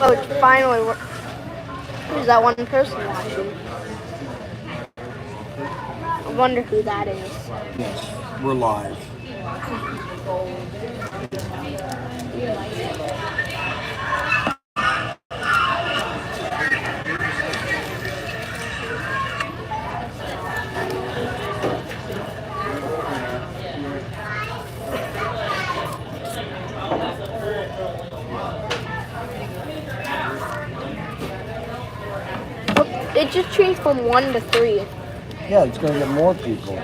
Oh, it's finally. Who's that one person watching? I wonder who that is. Yes, we're live. Oh, it just changed from 1 to 3. Yeah, it's going to get more people.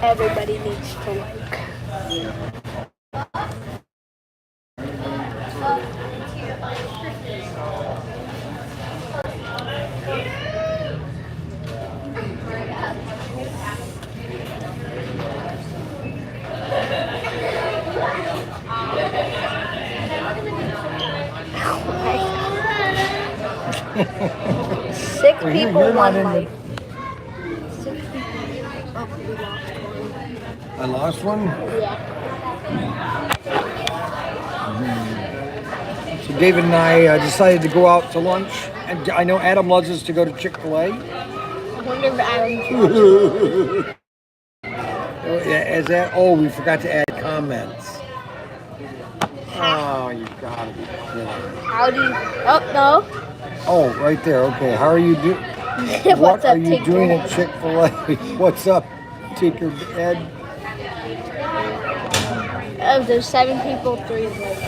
Everybody needs to like. 6 Well, people, you're not 1 in like. the- 6 people. Oh, we lost one. I lost one? Yeah. So David and I decided to go out to lunch. And I know Adam loves us to go to Chick-fil-A. I wonder if Adam's watching. As that, oh, we forgot to add comments. Oh, you gotta be kidding. How do you? Oh no. Oh, right there. Okay, how are you doing? What's What up, are you doing Tinker? at Chick-fil-A? What's up, Tinker Ed? Oh, there's 7 people, 3 votes.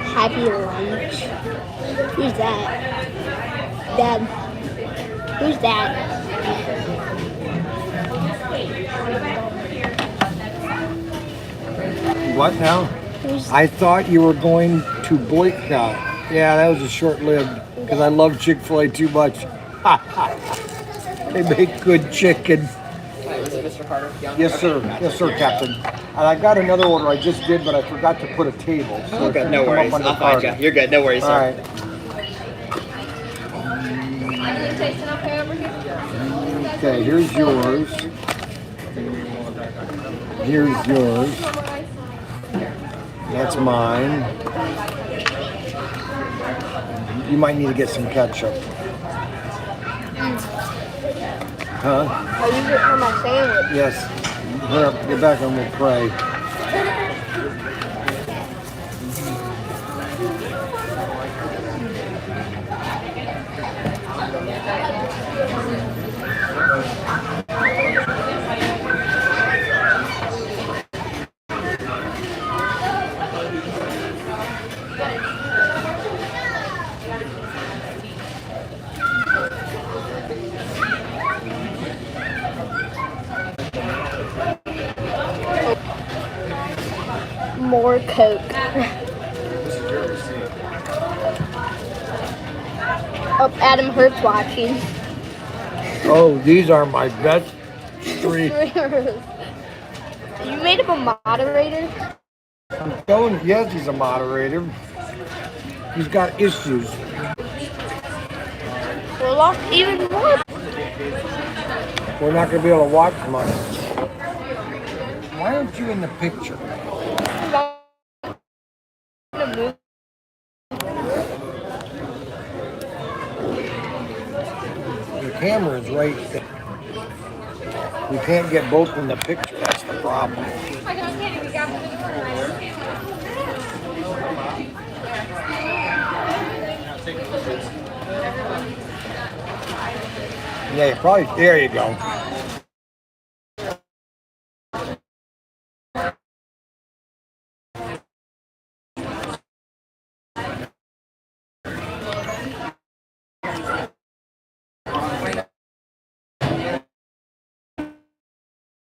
Happy lunch. Who's that? Dad. Who's that? What now? Who's I thought you were going to boycott. Yeah, that was a short-lived because I love Chick-fil-A too much. They make good chicken. Hi, is it Mr. Carter? Yes, sir. Yes, sir, Captain. And I got another order I just did, but I forgot to put a table. So Oh, it good. should No come up worries. on the I'll find you. card. You're good. No worries, All sir. right. Okay, here's yours. Here's yours. That's mine. You might need to get some ketchup. Huh? I use it for my sandwich. Yes. Hurry up, get back and we'll pray. More Coke. Oh, Adam Hurt's watching. Oh, these are my best three. You made him a moderator? I'm telling you, yes, he's a moderator. He's got issues. Well, even more. We're not going to be able to watch much. Why aren't you in the picture? The camera is right there. We can't get both in the picture. That's the problem. Yeah, you probably. There you go.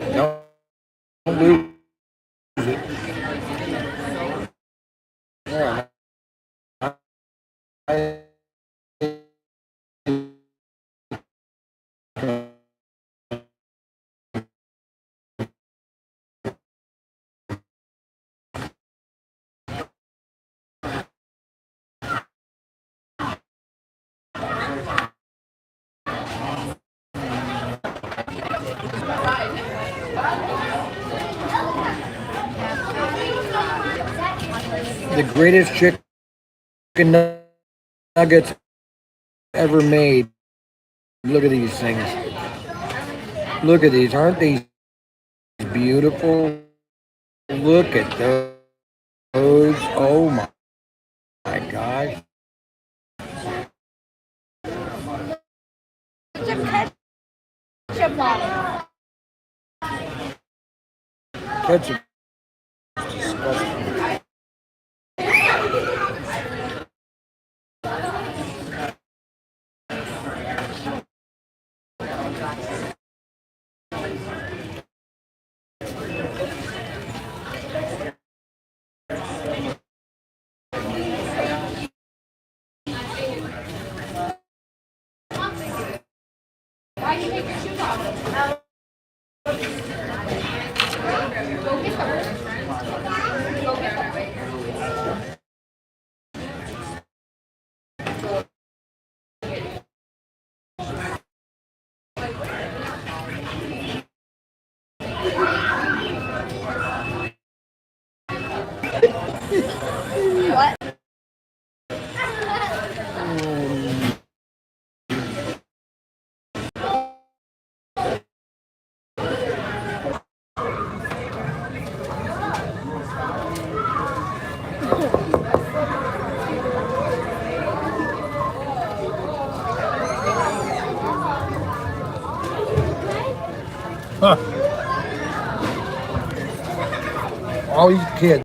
Don't lose it. Yeah. the greatest chicken nuggets ever made. Look at these things. Look at these. Aren't these beautiful? Look at those. Oh my gosh. Ketchup on it. Ketchup is disgusting. What? Huh. All these kids.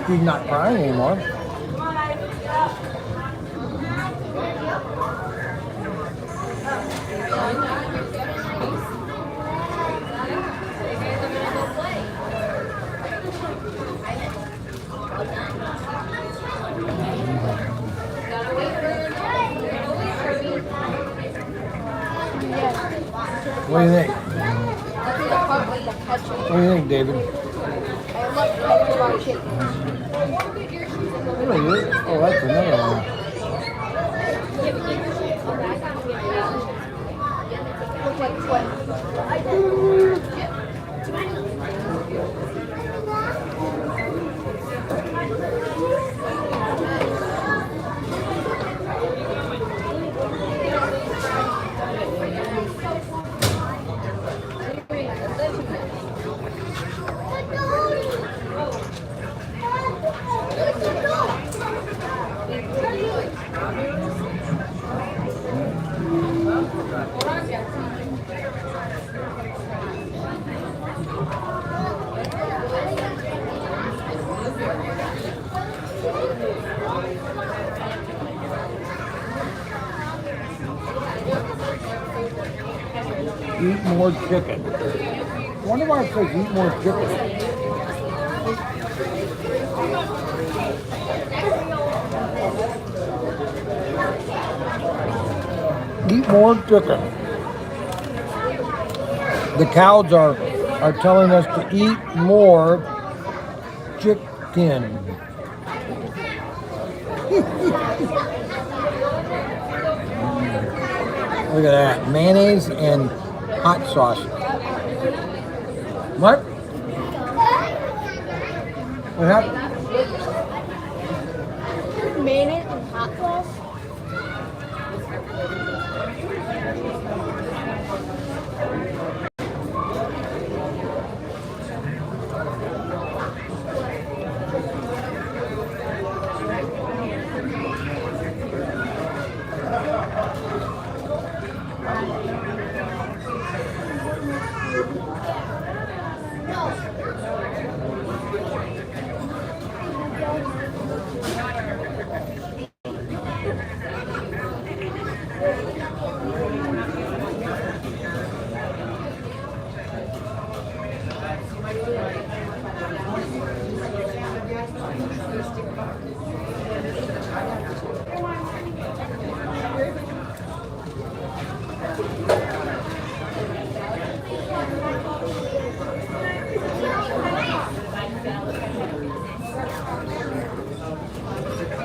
He's not crying anymore. What do you think? What do you think, David? I love ketchup on chicken. Really? Oh, that's another one. Looks like sweat. Eat more chicken. I wonder why it says eat more chicken. Eat more chicken. The cows are telling us to eat more chicken. Look at that. Mayonnaise and hot sauce. What? What happened? Mayonnaise and hot sauce?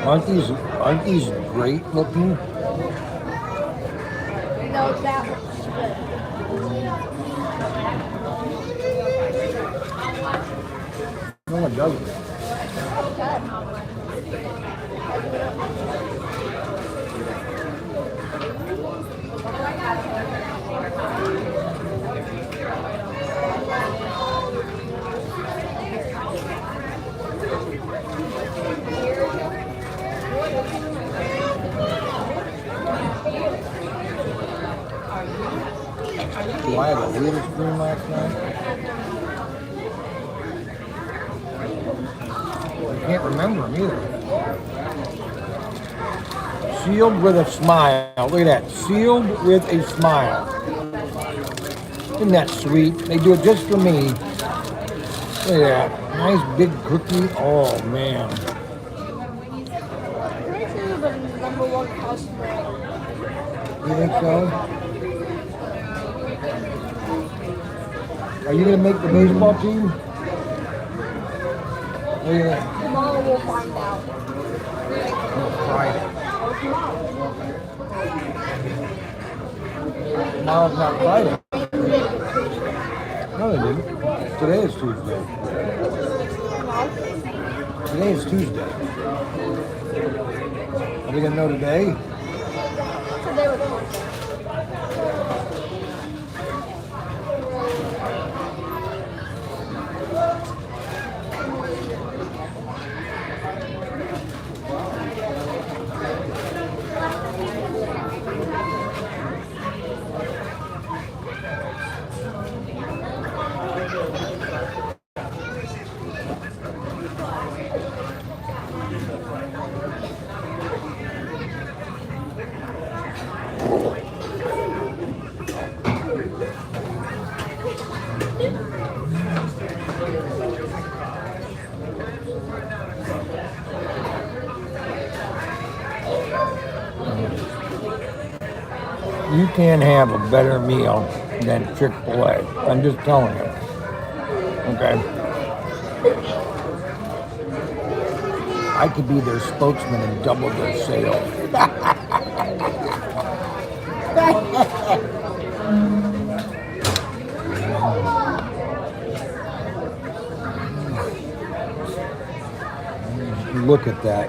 Aren't these great looking? No, that looks good. No, it doesn't. Do I have a weirdest dream last night? I can't remember them either. Sealed with a smile. Look at that. Sealed with a smile. Isn't that sweet? They do it just for me. Look at that. Nice big cookie. Oh, man. Pretty sure you're the #1 customer. You think so? Are you going to make the baseball team? What do you think? Tomorrow we'll find out. Friday. Tomorrow's not Friday. No, they didn't. Today is Tuesday. Today is Tuesday. Are we going to know today? Today was Wednesday. You can't have a better meal than Chick-fil-A. I'm just telling you. Okay? I could be their spokesman and double their sales. Look at that.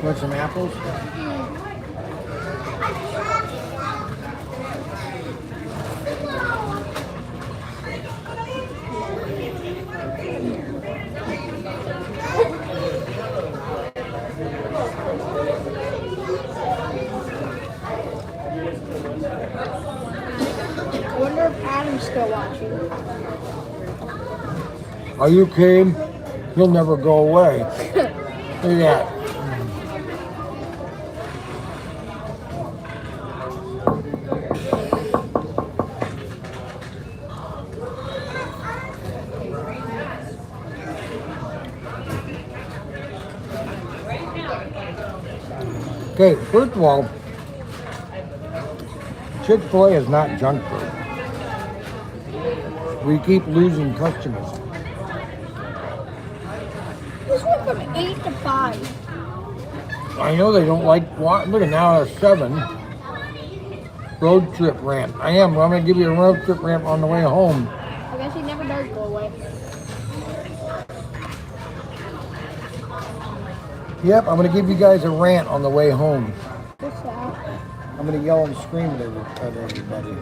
Want some apples? I wonder if Adam's still watching. Are you kidding? He'll never go away. Look at that. Okay, first of all, Chick-fil-A is not junk food. We keep losing customers. This went from 8 to 5. I know they don't like, look at now it's 7. Road trip rant. I'm going to give you a road trip rant on the way home. I guess he never does go away. Yep, I'm going to give you guys a rant on the way home. What's that? I'm going to yell and scream at everybody.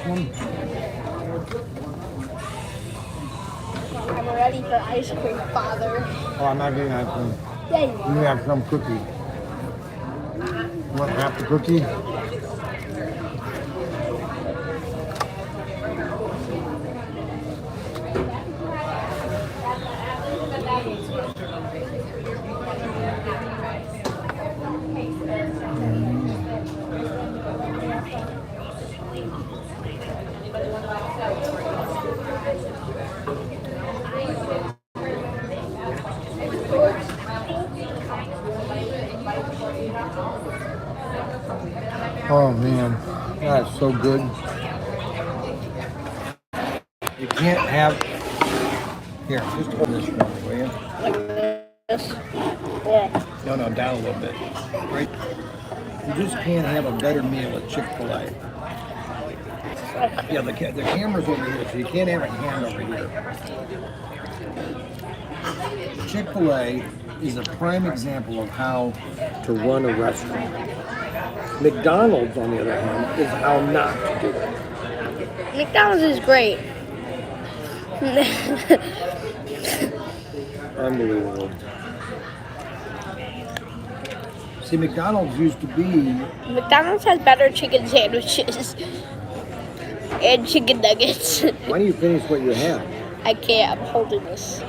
one? I'm ready for ice cream, Father. Oh, I'm not getting ice cream. Yay. You can have some cookie. You want half the cookie? Oh man, that's so good. You can't have. Here, just hold this for me, will you? Like this. Yeah. No, down a little bit. Right. You just can't have a better meal at Chick-fil-A. Yeah, the camera's over here, so you can't have a hand over here. Chick-fil-A is a prime example of how to run a restaurant. McDonald's, on the other hand, is how not to do it. McDonald's is great. Unbelievable. See, McDonald's used to be... McDonald's has better chicken sandwiches and chicken nuggets. Why don't you finish what you have? I can't. I'm holding this.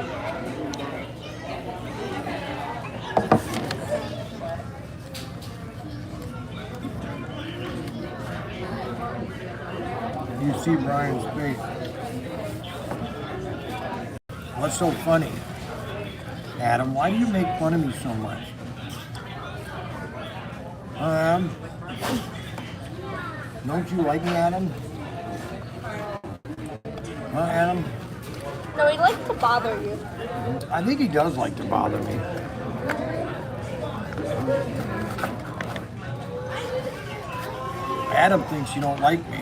You see Brian's face. What's so funny? Adam, why do you make fun of me so much? Don't you like me, Adam? Adam? No, he likes to bother you. I think he does like to bother me. Adam thinks you don't like me.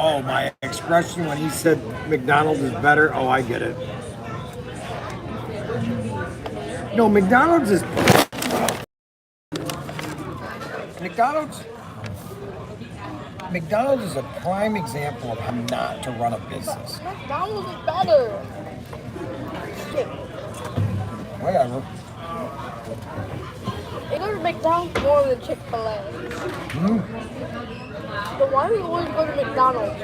Oh, my expression when he said McDonald's is better. Oh, I get it. No, McDonald's is a prime example of how not to run a business. McDonald's is better. Whatever. I go to McDonald's more than Chick-fil-A. But why do you always go to McDonald's?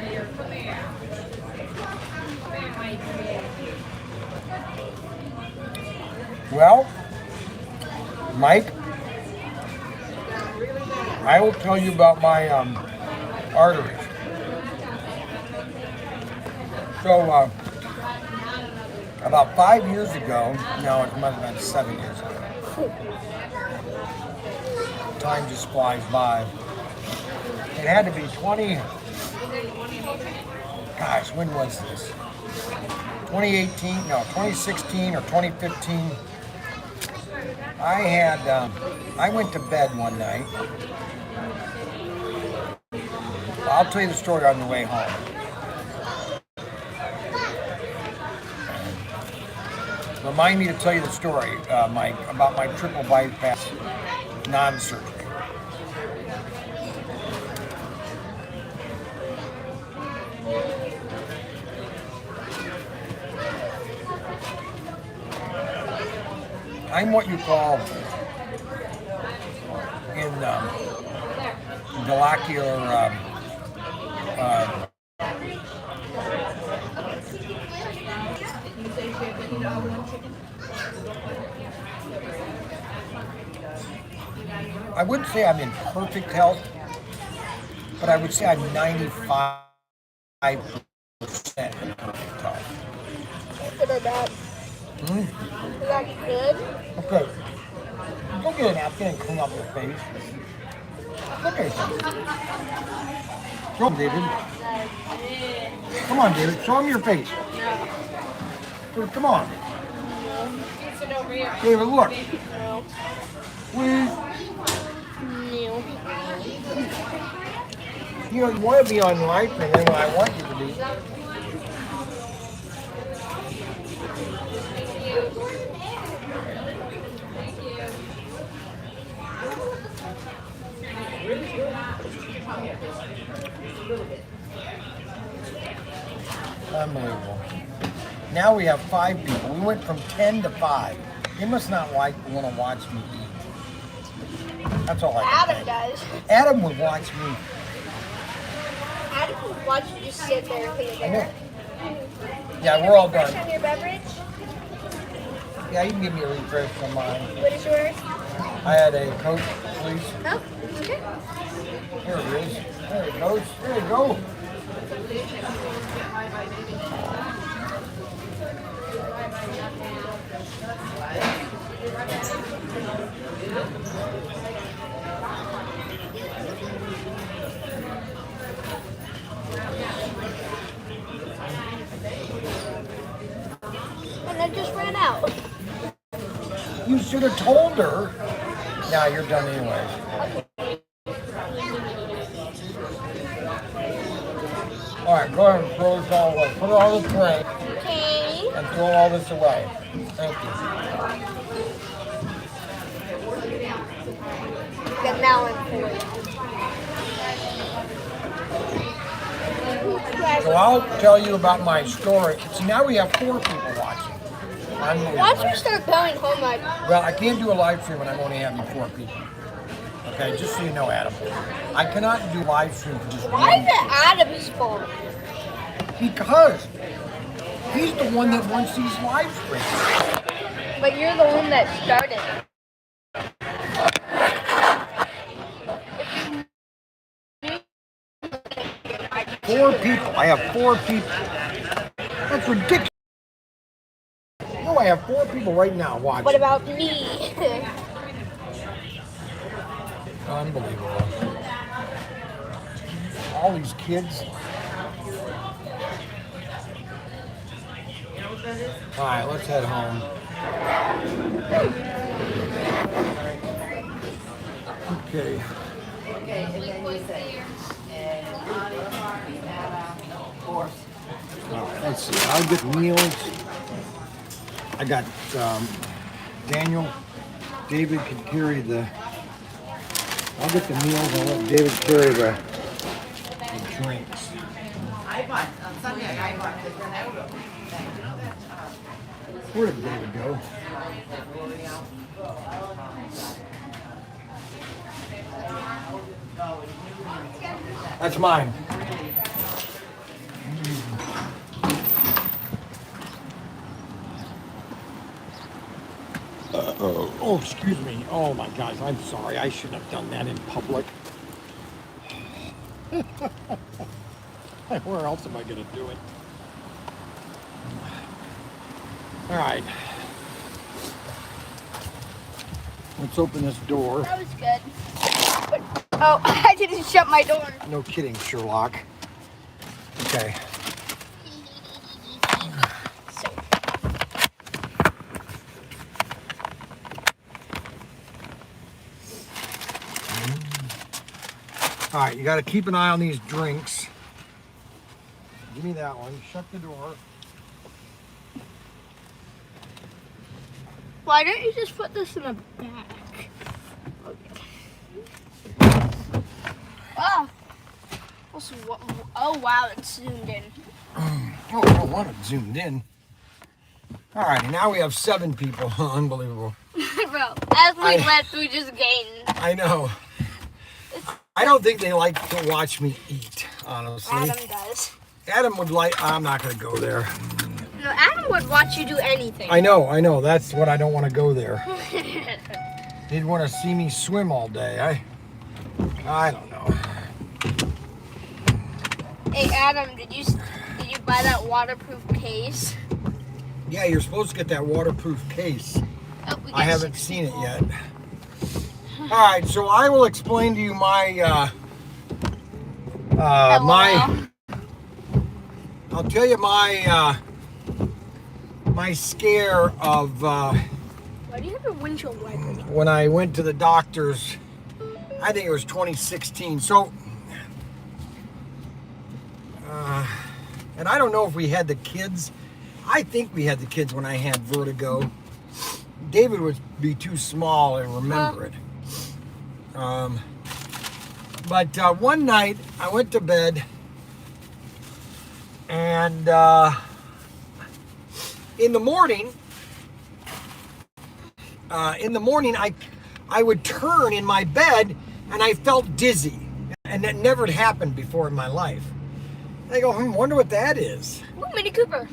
Well, Mike, I will tell you about my arteries. So, about 5 years ago, no, it might have been 7 years ago. Time just flies by. It had to be 20. Gosh, when was this? 2018? No, 2016 or 2015. I went to bed one night. I'll tell you the story on the way home. Remind me to tell you the story, Mike, about my triple bypass non-surgery. I'm what you call in molecular I wouldn't say I'm in perfect health, but I would say I'm 95% in perfect health. Good or bad? Is that good? Okay. Go get a napkin and clean up your face. Look at it. Show him, David. Come on, David. Show him your face. No. Come on. David, look. No. Please. No. You know, you want to be on life, and then I want you to be. now we have 5 people. We went from 10 to 5. They must not want to watch me eat. That's all I can Adam think. does. Adam would watch me. Adam would watch you just sit there and I know. Yeah, we're all done. On your beverage? Yeah, you can give me a refresh on mine. What is yours? I had a Coke, please. No? Okay. Here it is. There it goes. There you go. And I just ran out. You should have told her. Now you're done anyway. All right, go ahead and throw this all away. Put it all this away Okay. and throw all this away. Thank you. But now I'm full. So I'll tell you about my story. See, now we have 4 people watching. Once we start going home, Well, I can't do a live stream when I'm only having 4 people. Okay, just so you know, Adam. I cannot do live stream for just why one. is it Adam's fault? Because he's the one that wants these live streams. But you're the one that started. 4 people. I have 4 people. That's ridiculous. No, I have 4 people right now watching. What about me? Unbelievable. All these kids. All right, let's head home. Okay. All right, let's see. I'll get meals. I got Daniel. David can carry the. I'll get the meals. I'll let David carry the drinks. I bought, on Sunday, I bought the Granada. Where did David go? That's mine. Oh, excuse me. Oh my gosh, I'm sorry. I shouldn't have done that in public. Where else am I going to do it? All right. Let's open this door. That was good. Oh, I didn't shut my door. No kidding, Sherlock. Okay. So, All right, you got to keep an eye on these drinks. Give me that one. Shut the door. why don't you just put this in the back? Oh. Also, oh wow, it's zoomed in. Oh, I don't want it zoomed in. All right, now we have 7 people. Unbelievable. Bro, as we left, we just gained. I know. I don't think they like to watch me eat, honestly. Adam does. Adam would like. I'm not going to go there. No, Adam would watch you do anything. I know. That's what I don't want to go there. He'd want to see me swim all day. I don't know. Hey, Adam, did you buy that waterproof case? Yeah, you're supposed to get that waterproof case. Oh, we got I haven't 6 seen it people. yet. All right, so I will explain to you my LOL. I'll tell you my my scare of Why do you have a windshield wiper? when I went to the doctor's. I think it was 2016. So, and I don't know if we had the kids. I think we had the kids when I had vertigo. David would be too small and remember it. But one night I went to bed and in the morning, I would turn in my bed and I felt dizzy. And that never had happened before in my life. And I go, wonder what that is. Ooh, Mini Cooper.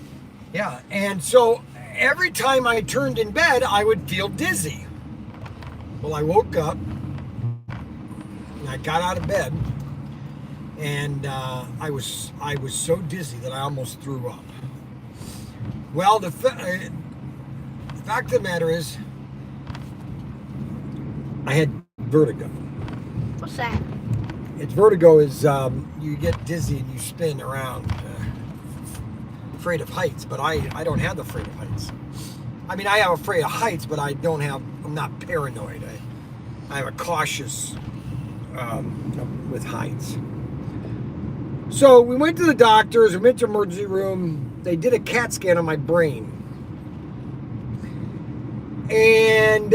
Yeah, and so every time I turned in bed, I would feel dizzy. Well, I woke up, and I got out of bed, and I was so dizzy that I almost threw up. Well, the fact of the matter is, I had vertigo. What's that? Vertigo is you get dizzy and you spin around. Afraid of heights, but I don't have the afraid of heights. I mean, I am afraid of heights, but I'm not paranoid. I have a cautious with heights. So we went to the doctors, we went to the emergency room. They did a CAT scan on my brain. And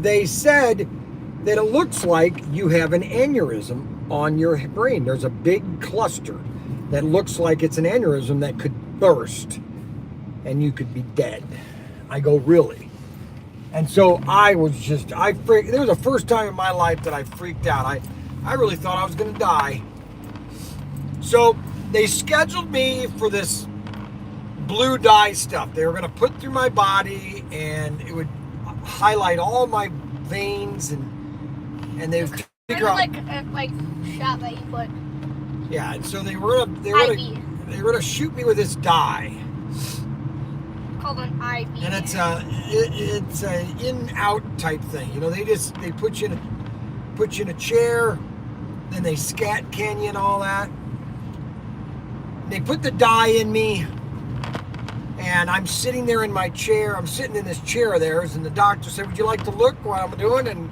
they said that it looks like you have an aneurysm on your brain. There's a big cluster that looks like it's an aneurysm that could burst and you could be dead. I go, really? And so it was the first time in my life that I freaked out. I really thought I was going to die. So they scheduled me for this blue dye stuff. They were going to put through my body and it would highlight all my veins and they would figure out like shot that you put. Yeah, and so they were gonna shoot me with this dye. Called an IV. And it's a in-out type thing. You know, they put you in a chair, then they scat can you and all that. They put the dye in me, and I'm sitting there in my chair. I'm sitting in this chair of theirs, and the doctor said, "Would you like to look what I'm doing?" And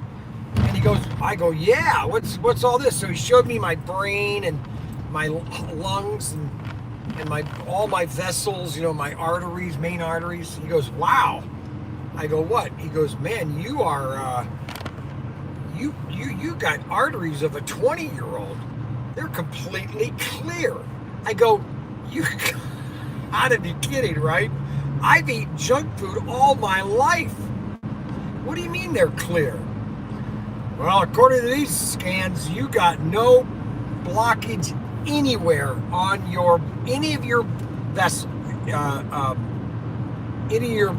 he goes, I go, "Yeah. What's all this?" So he showed me my brain and my lungs and all my vessels, you know, my arteries, main arteries. He goes, "Wow." I go, "What?" He goes, "Man, you are you got arteries of a 20-year-old. They're completely clear." I go, "You gotta be kidding, right? I've eaten junk food all my life. What do you mean they're clear?" "Well, according to these scans, you got no blockage anywhere on any of your vessels, any of your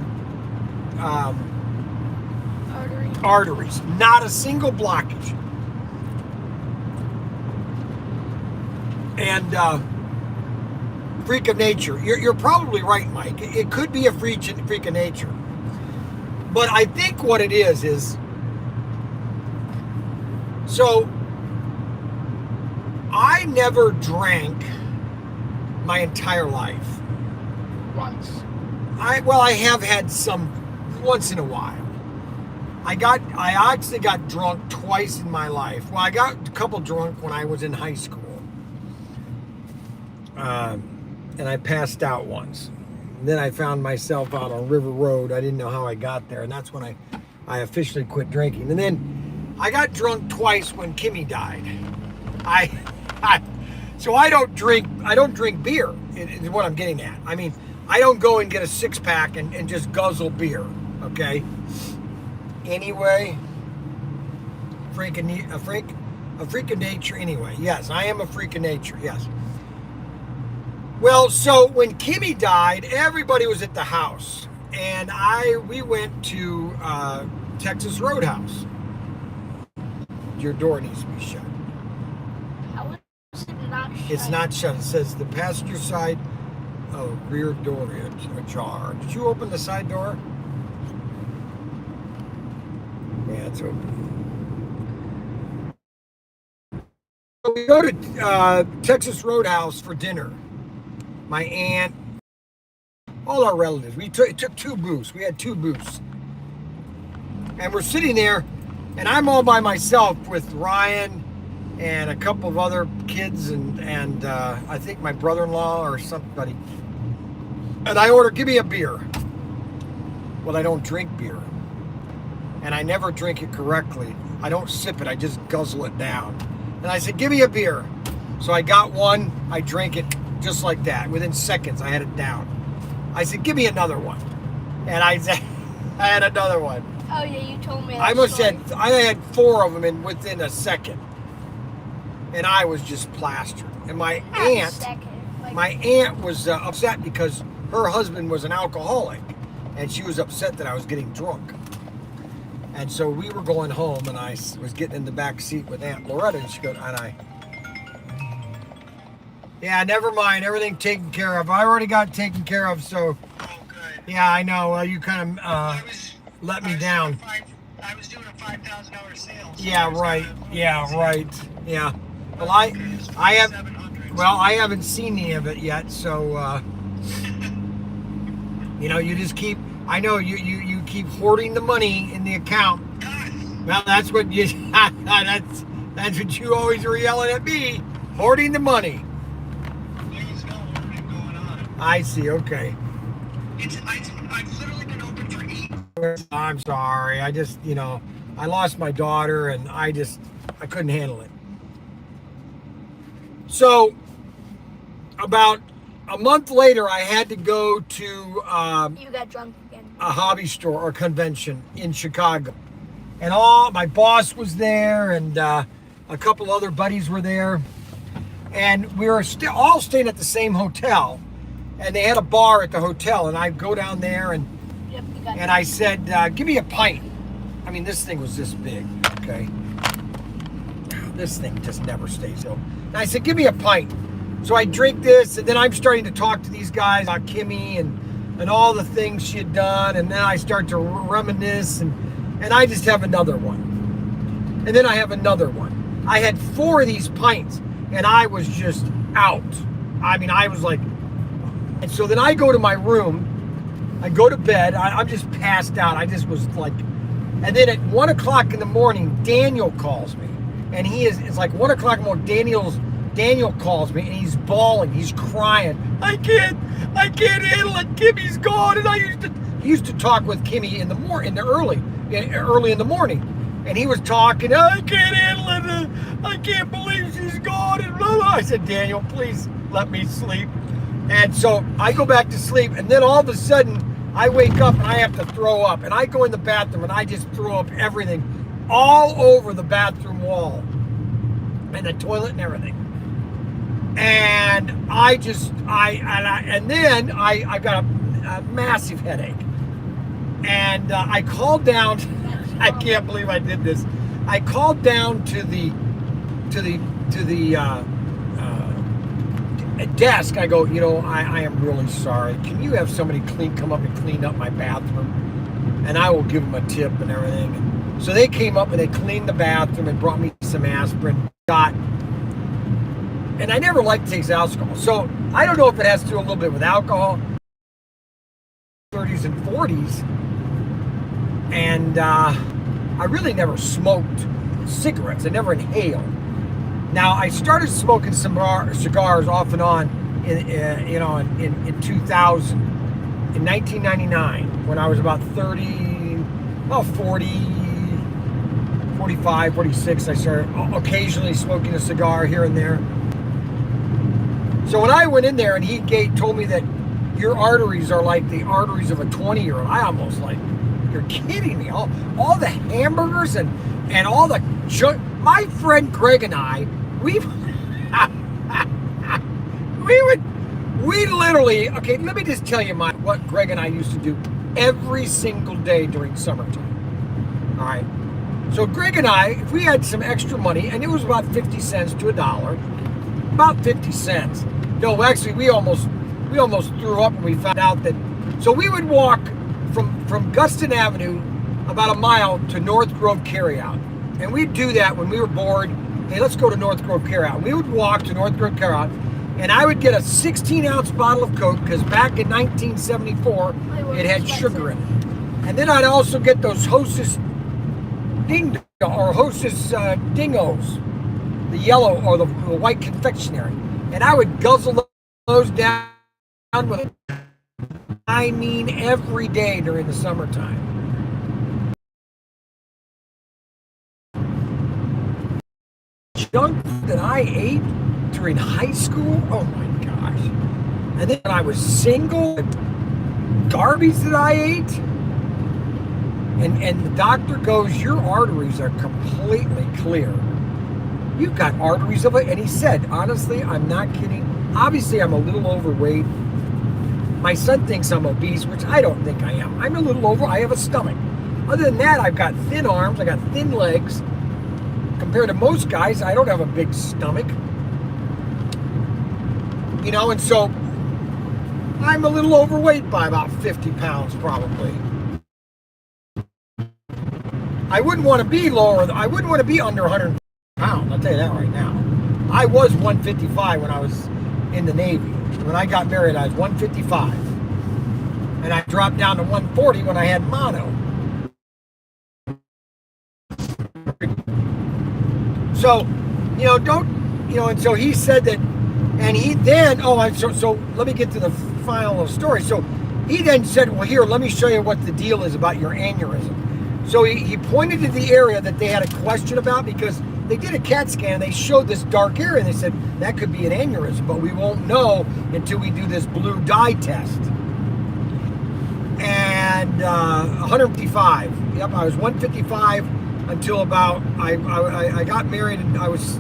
arteries. Not a single blockage." And freak of nature. You're probably right, Mike. It could be a freak of nature. But I think what it is so I never drank my entire life. Once. I have had some once in a while. I actually got drunk twice in my life. Well, I got a couple drunk when I was in high school. And I passed out once. And then I found myself out on River Road. I didn't know how I got there, and that's when I officially quit drinking. And then I got drunk twice when Kimmy died. So I don't drink beer, is what I'm getting at. I mean, I don't go and get a 6-pack and just guzzle beer, okay? Anyway, a freak of nature anyway. Yes, I am a freak of nature, yes. Well, so when Kimmy died, everybody was at the house. And we went to Texas Roadhouse. Your door needs to be shut. How is it not shut? It's not shut. It says the passenger side rear door is ajar. Did you open the side door? Yeah, it's open. So we go to Texas Roadhouse for dinner. My aunt, all our relatives. We took 2 booths. We had 2 booths. And we're sitting there, and I'm all by myself with Ryan and a couple of other kids and I think my brother-in-law or somebody. And I order, "Give me a beer." Well, I don't drink beer. And I never drink it correctly. I don't sip it, I just guzzle it down. And I said, "Give me a beer." So I got one, I drank it just like that. Within seconds, I had it down. I said, give me another one. And I said, I had another one. Oh yeah, you told me that I must story. I had 4 of them within a second. And I was just plastered. And my aunt was upset because her husband was an alcoholic. And she was upset that I was getting drunk. And so we were going home, and I was getting in the back seat with Aunt Loretta, and she goes, yeah, never mind, everything taken care of. I already got taken care of, so. Oh, good. Yeah, I know. Well, you kind of let me down. I was doing a $5,000 sale. So yeah, right. Yeah, right. Yeah. Well, I haven't seen any of it yet, so you just keep. I know you keep hoarding the money in the account. Well, that's what you. that's what you always were yelling at me, hoarding the money. There's no hoarding going on. I see. Okay. I've literally been open for 8. I'm sorry. I just, I lost my daughter, and I couldn't handle it. So, about a month later, I had to go to You got drunk again. a hobby store or convention in Chicago. And my boss was there, and a couple other buddies were there. And we were all staying at the same hotel. And they had a bar at the hotel, and I'd go down there, and I said, give me a pint. I mean, this thing was this big, okay? This thing just never stays still. And I said, give me a pint. So I drink this, and then I'm starting to talk to these guys about Kimmy and all the things she had done, and then I start to reminisce, and I just have another one. And then I have another one. I had 4 of these pints, and I was just out. I mean, I was like, and so then I go to my room, I go to bed, I'm just passed out. I just was like, and then at 1 o'clock in the morning, Daniel calls me. And it's like 1 o'clock in the morning, Daniel calls me, and he's bawling, he's crying. I can't handle it, Kimmy's gone. And he used to talk with Kimmy in the early in the morning. And he was talking, I can't handle it, I can't believe she's gone, and blah, blah. I said, Daniel, please let me sleep. And so I go back to sleep, and then all of a sudden, I wake up and I have to throw up. And I go in the bathroom and I just throw up everything all over the bathroom wall and the toilet and everything. And then I got a massive headache. And I called down, I can't believe I did this. I called down to the desk. I go, I am really sorry. Can you have somebody come up and clean up my bathroom? And I will give them a tip and everything. And so they came up and they cleaned the bathroom and brought me some aspirin. And I never liked to take alcohol. So I don't know if it has to do a little bit with alcohol. 30s and 40s. And I really never smoked cigarettes. I never inhaled. Now, I started smoking cigars off and on in 2000, in 1999, when I was about 45, 46. I started occasionally smoking a cigar here and there. So when I went in there and he told me that your arteries are like the arteries of a 20-year-old, I almost like, you're kidding me. All the hamburgers and all the junk. My friend Greg and I, we literally, okay, let me just tell you what Greg and I used to do every single day during summertime. All right. So Greg and I, if we had some extra money, and it was about 50 cents to $1, about 50 cents. No, actually, we almost threw up when we found out that. So we would walk from Guston Avenue about a mile to North Grove Carryout. And we'd do that when we were bored. Hey, let's go to North Grove Carryout. We would walk to North Grove Carryout, and I would get a 16-ounce bottle of Coke, because back in 1974, it had sugar in it. And then I'd also get those Hostess Dingos, the yellow or the white confectionery. And I would guzzle those down with, I mean, every day during the summertime. Junk that I ate during high school, oh my gosh. And then when I was single, garbage that I ate. And the doctor goes, your arteries are completely clear. You've got arteries of it. And he said, honestly, I'm not kidding. Obviously, I'm a little overweight. My son thinks I'm obese, which I don't think I am. I'm a little I have a stomach. Other than that, I've got thin arms. I got thin legs. Compared to most guys, I don't have a big stomach. You know, and so I'm a little overweight by about 50 pounds probably. I wouldn't want to be lower. I wouldn't want to be under 100 pounds. I'll tell you that right now. I was 155 when I was in the Navy. When I got married, I was 155. And I dropped down to 140 when I had mono. So, you know, and so he said that, and he then, so let me get to the final story. So he then said, well, here, let me show you what the deal is about your aneurysm. So he pointed to the area that they had a question about because they did a CAT scan and they showed this dark area and they said, that could be an aneurysm, but we won't know until we do this blue dye test. And 155. Yep, I was 155 until about, I got married and I was,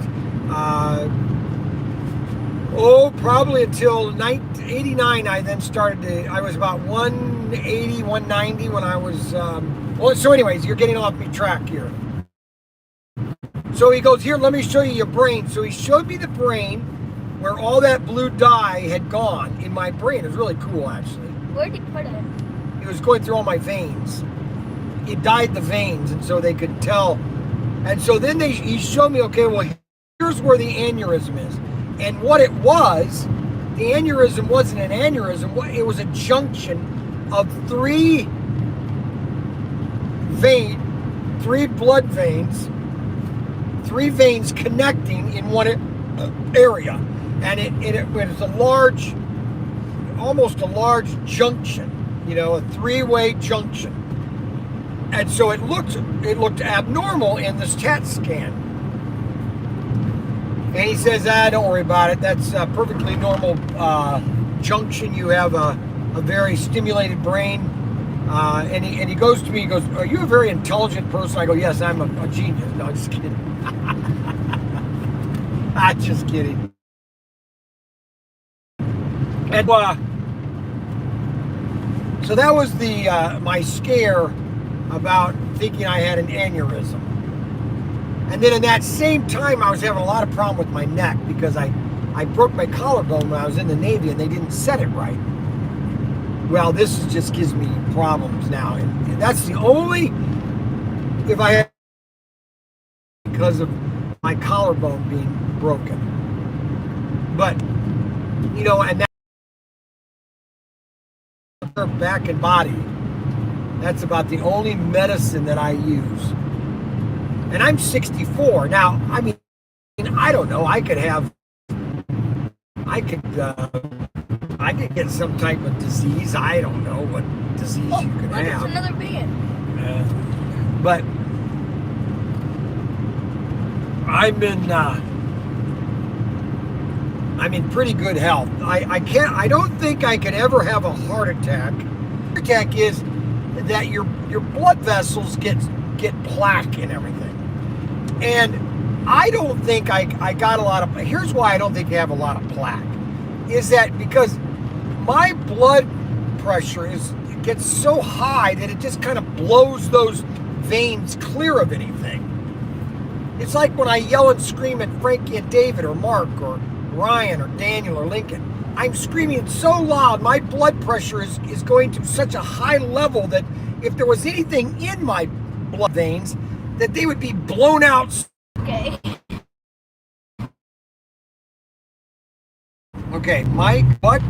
probably until 89 I then started to, I was about 180, 190 when I was, so anyways, you're getting off me track here. So he goes, here, let me show you your brain. So he showed me the brain where all that blue dye had gone in my brain. It was really cool, actually. Where did he put it? It was going through all my veins. It dyed the veins, and so they could tell. And so then he showed me, okay, well, here's where the aneurysm is. And what it was, the aneurysm wasn't an aneurysm. It was a junction of three blood veins, three veins connecting in one area. And it was almost a large junction, you know, a three-way junction. And so it looked abnormal in this CAT scan. And he says, don't worry about it. That's a perfectly normal junction. You have a very stimulated brain. And he goes to me, he goes, are you a very intelligent person? I go, yes, I'm a genius. No, I'm just kidding. I'm just kidding. And so that was my scare about thinking I had an aneurysm. And then in that same time, I was having a lot of problem with my neck because I broke my collarbone when I was in the Navy and they didn't set it right. Well, this just gives me problems now. And that's the only, if I had, because of my collarbone being broken. But, you know, and that back and body, that's about the only medicine that I use. And I'm 64. Now, I mean, I don't know. I could get some type of disease. I don't know what disease you could have. It's another van. But I'm in pretty good health. I don't think I could ever have a heart attack. Heart attack is that your blood vessels get plaque and everything. And I don't think I got a lot of, here's why I don't think I have a lot of plaque, is that because my blood pressure gets so high that it just kind of blows those veins clear of anything. It's like when I yell and scream at Frankie and David or Mark or Ryan or Daniel or Lincoln. I'm screaming so loud, my blood pressure is going to such a high level that if there was anything in my blood veins, that they would be blown out. Okay. Okay, Mike, but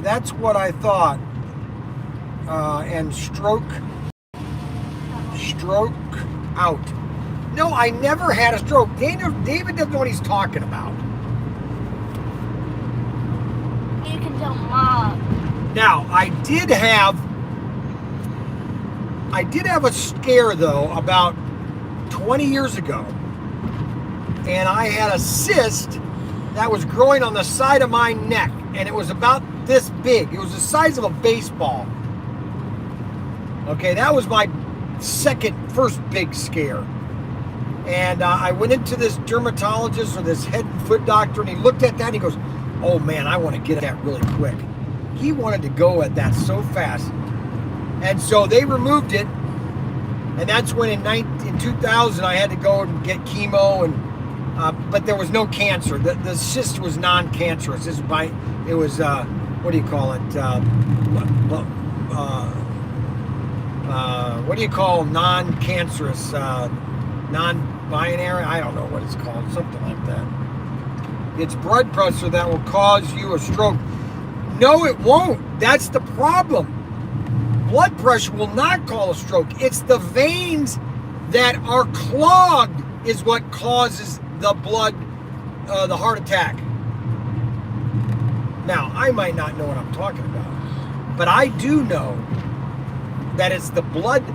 that's what I thought. And stroke out. No, I never had a stroke. David doesn't know what he's talking about. You can tell Mom. Now, I did have a scare though about 20 years ago, and I had a cyst that was growing on the side of my neck, and it was about this big. It was the size of a baseball, Okay, that was my first big scare. And I went into this dermatologist or this head and foot doctor, and he looked at that and he goes, oh man, I want to get at that really quick. He wanted to go at that so fast. And so they removed it. And that's when in 2000 I had to go and get chemo, and but there was no cancer. The cyst was non-cancerous. It was what do you call it? What do you call non-cancerous? Non-binary? I don't know what it's called. Something like that. It's blood pressure that will cause you a stroke. No, it won't. That's the problem. Blood pressure will not cause a stroke. It's the veins that are clogged is what causes the heart attack. Now, I might not know what I'm talking about, but I do know that it's the blood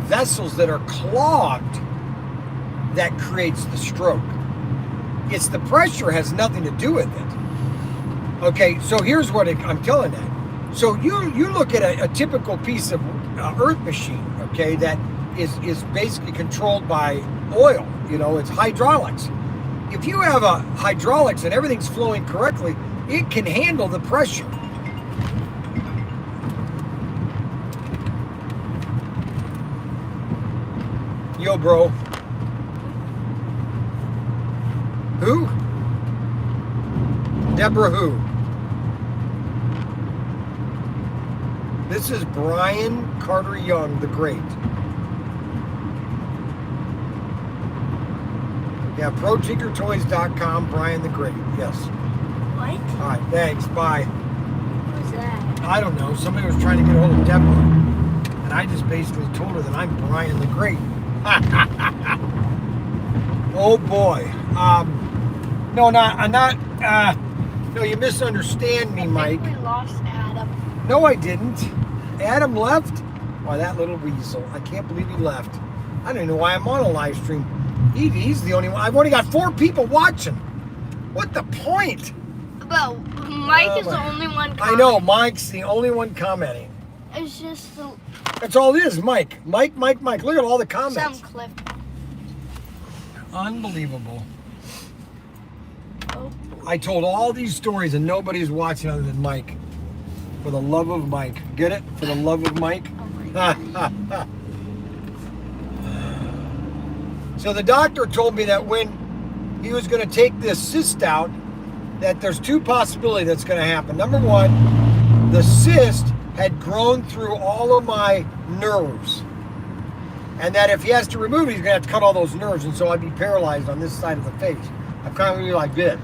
vessels that are clogged that creates the stroke. It's the pressure has nothing to do with it. Okay, so here's what I'm telling you. So you look at a typical piece of earth machine, okay, that is basically controlled by oil. You know, it's hydraulics. If you have a hydraulics and everything's flowing correctly, it can handle the pressure. Yo, bro. Who? Deborah who? This is Brian Carter Young, the Great. Yeah, ProTinkerToys.com, Brian the Great. Yes. What? All right, thanks. Bye. Who's that? I don't know. Somebody was trying to get a hold of Deborah, and I just basically told her that I'm Brian the Great. Oh boy. No, I'm not. No, you misunderstand me, Mike. I think we lost Adam. No, I didn't. Adam left? Why, that little weasel. I can't believe he left. I don't even know why I'm on a live stream. He's the only one. I've only got 4 people watching. What the point? But Mike is the only one commenting. I know, Mike's the only one commenting. It's just the... That's all it is, Mike. Mike. Look at all the comments. Some clip. Unbelievable. Oh. I told all these stories and nobody's watching other than Mike. For the love of Mike. Get it? For the love of Mike? Oh So the doctor told me that when he was going to take this cyst out, that there's 2 possibilities that's going to happen. Number 1, the cyst had grown through all of my nerves. And that if he has to remove it, he's going to have to cut all those nerves, and so I'd be paralyzed on this side of the face. I'm kind of really like this.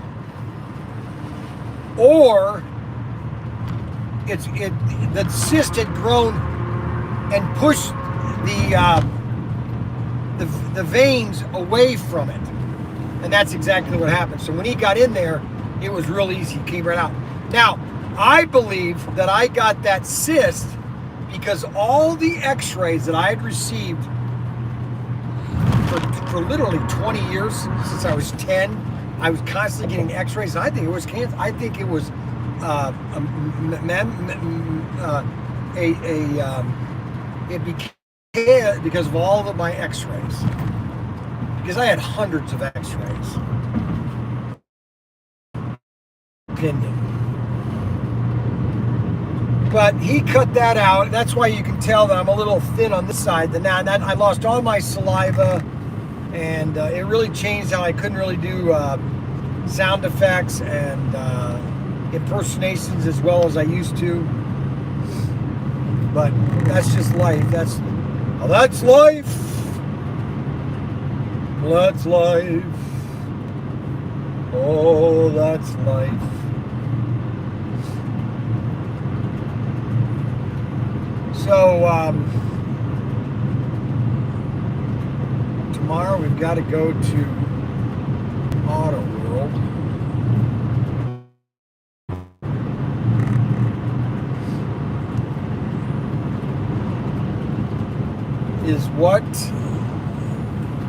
Or the cyst had grown and pushed the veins away from it. And that's exactly what happened. So when he got in there, it was real easy. He came right out. Now, I believe that I got that cyst because all the x-rays that I had received for literally 20 years, since I was 10, I was constantly getting x-rays. I think it was cancer. I think it was it became because of all of my x-rays. Because I had hundreds of x-rays. Opinion. But he cut that out. That's why you can tell that I'm a little thin on this side. I lost all my saliva, and it really changed how I couldn't really do sound effects and impersonations as well as I used to. But that's just life. That's life. That's life. Oh, that's life. So, tomorrow we've got to go to Auto World.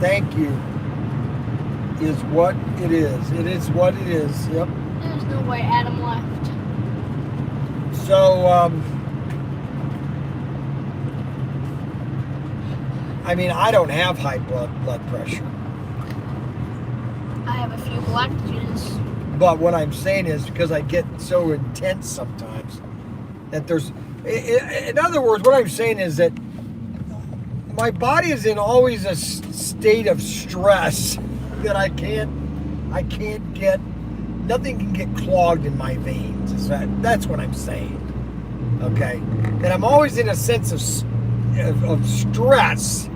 Thank you, is what it is. It is what it is, yep. There's no way Adam left. So, I mean, I don't have high blood pressure. I have a few blockages. But what I'm saying is because I get so intense sometimes that there's, in other words, what I'm saying is that my body is in always a state of stress that I can't get, nothing can get clogged in my veins. That's what I'm saying. Okay, that I'm always in a sense of stress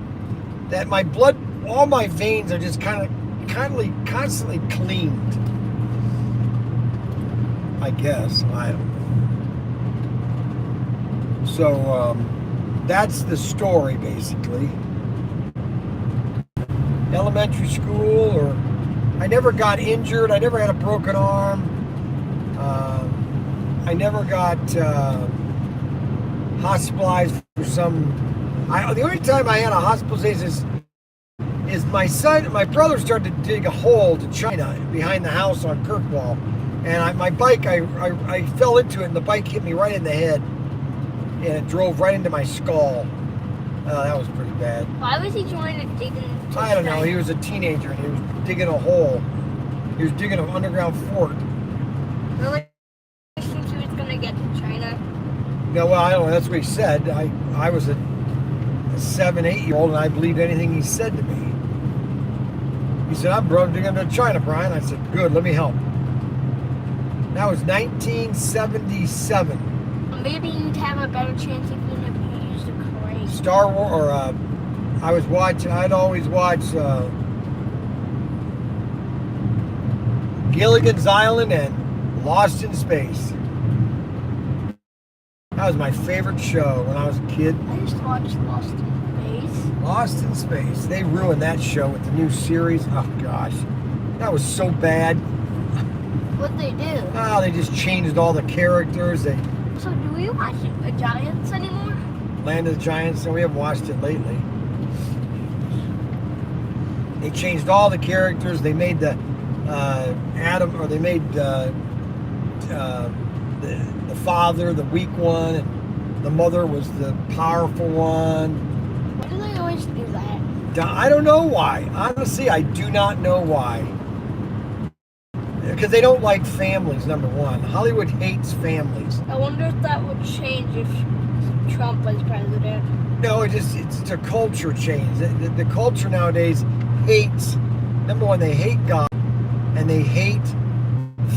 that my blood, all my veins are just constantly cleaned. I guess. I don't know. So that's the story basically. Elementary school, or I never got injured. I never had a broken arm. I never got hospitalized for some. The only time I had a hospitalization is my brother started to dig a hole to China behind the house on Kirkwall. And my bike, I fell into it, and the bike hit me right in the head, and it drove right into my skull. That was pretty bad. Why was he trying to dig into I don't know. He was a teenager, and he was digging a hole. He was digging an underground fort. Really? I think he was going to get to China. No, well, I don't know. That's what he said. I was a 7, 8-year-old, and I believed anything he said to me. He said, I'm digging to China, Brian. I said, good, let me help. That was 1977. Maybe you'd have a better chance if you never used a crane. Star Wars, or I'd always watch Gilligan's Island and Lost in Space. That was my favorite show when I was a kid. I just watched Lost in Space. Lost in Space. They ruined that show with the new series. Oh gosh, that was so bad. What'd they do? Oh, they just changed all the characters. So do we watch the Giants anymore? Land of the Giants, and we haven't watched it lately. They changed all the characters. They made the the father the weak one, and the mother was the powerful one. Why do they always do that? I don't know why. Honestly, I do not know why. Because they don't like families, number one. Hollywood hates families. I wonder if that would change if Trump was president. No, it's a culture change. The culture nowadays hates, number one, they hate God, and they hate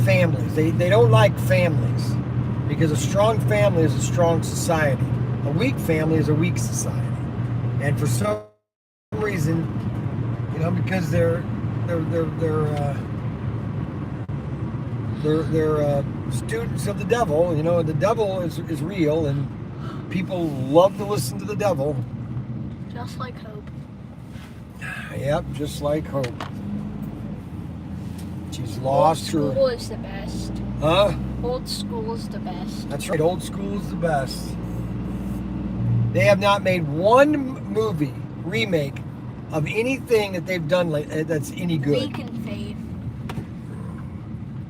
families. They don't like families, because a strong family is a strong society. A weak family is a weak society. And for some reason, because they're students of the devil, and the devil is real, and people love to listen to the devil. Just like Hope. Yep, just like Hope. She's lost her... Old school is the best. Huh? Old school is the best. That's right, old school is the best. They have not made one movie remake of anything that they've done that's any good. Weak in faith.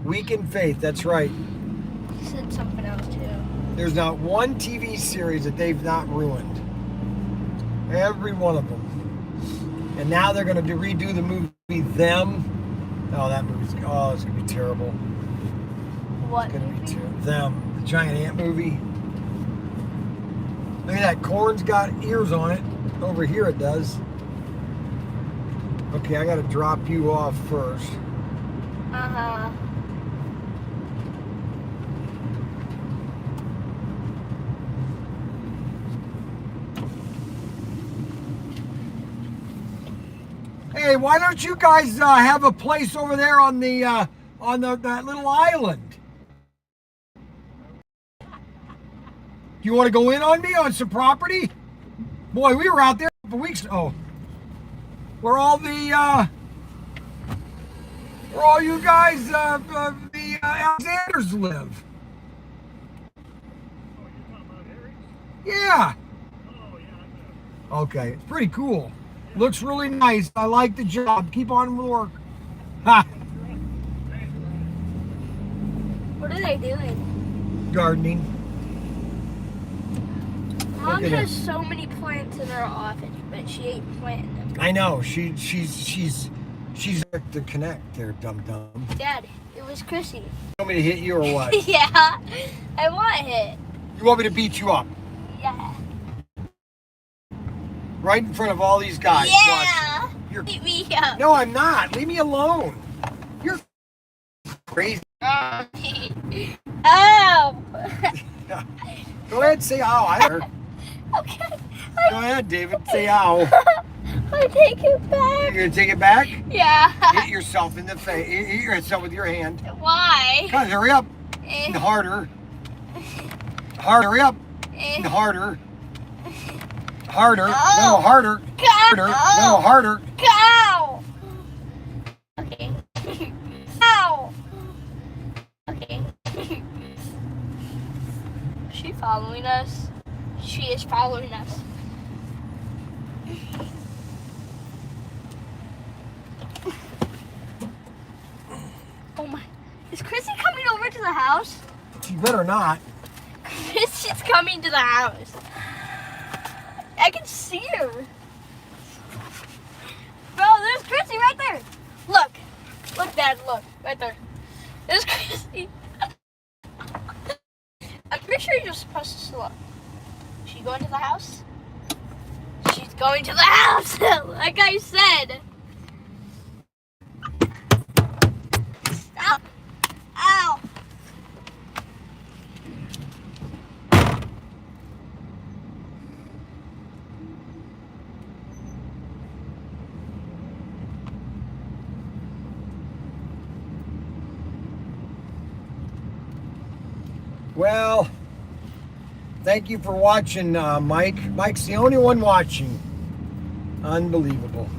Weak in faith, that's right. He said something else too. There's not one TV series that they've not ruined. Every one of them. And now they're going to redo the movie Them. Oh, that movie's, it's going to be terrible. What It's going to be movie? terrible. Them, the giant ant movie. Look at that, corn's got ears on it. Over here it does. Okay, I got to drop you off first. Uh-huh. Hey, why don't you guys have a place over there on that little island? Do you want to go in on me on some property? Boy, we were out there a couple weeks. Oh, where all you guys, the Alexanders live. Yeah. Okay, it's pretty cool. Looks really nice. I like the job. Keep on with work. Ha! What are they doing? Gardening. Mom at has it. so many plants in her office, but she ain't planting them. I know. She's to connect there, dum dum. Dad, it was Chrissy. You want me to hit you or what? Yeah, I want it. You want me to beat you up Yeah. right in front of all these guys? Yeah. Watch. You're... Beat me up. No, I'm not. Leave me alone. You're crazy. Ow. Go ahead, say ow. I heard. Okay. Go ahead, David. Say ow. I take it You're back. gonna take it back? Yeah. Hit yourself in the face. Hit yourself with your hand. Why? God, hurry up. Eh, And harder. Hurry up. eh. And harder. Harder. Oh. No, harder. Harder. No, Oh. harder. Ow. Okay. Ow. Okay. Is she following us? She is following us. Oh my. Is Chrissy coming over to the house? You better not. Chrissy's coming to the house. I can see her. Bro, there's Chrissy right there. Look. Look, Dad, look. Right there. There's Chrissy. I'm pretty sure you're supposed to look. Is she going to the house? She's going to the house, like I said. Stop. Ow. Well, thank you for watching, Mike. Mike's the only one watching. Unbelievable.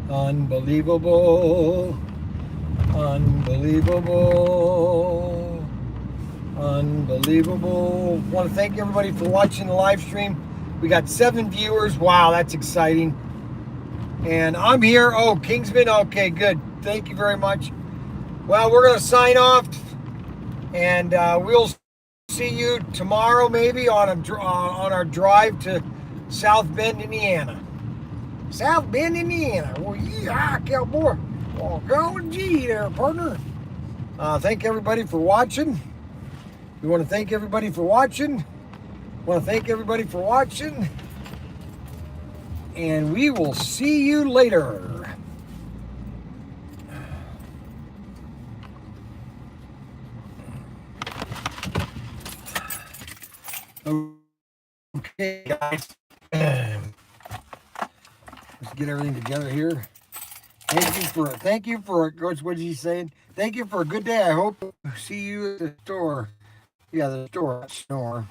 Unbelievable. Unbelievable. Unbelievable. Want to thank everybody for watching the live stream. We got 7 viewers. Wow, that's exciting. And I'm here. Oh, Kingsman. Okay, good. Thank you very much. Well, we're going to sign off. And we'll see you tomorrow, maybe on our drive to South Bend, Indiana. South Bend, Indiana. Well, yeah, cowboy. Well, go G there, partner. Thank everybody for watching. We want to thank everybody for watching. Want to thank everybody for watching. And we will see you later. Okay, guys. Let's get everything together here. Thank you for what's he saying? Thank you for a good day. I hope to see you at the store. Yeah, the store. Snore.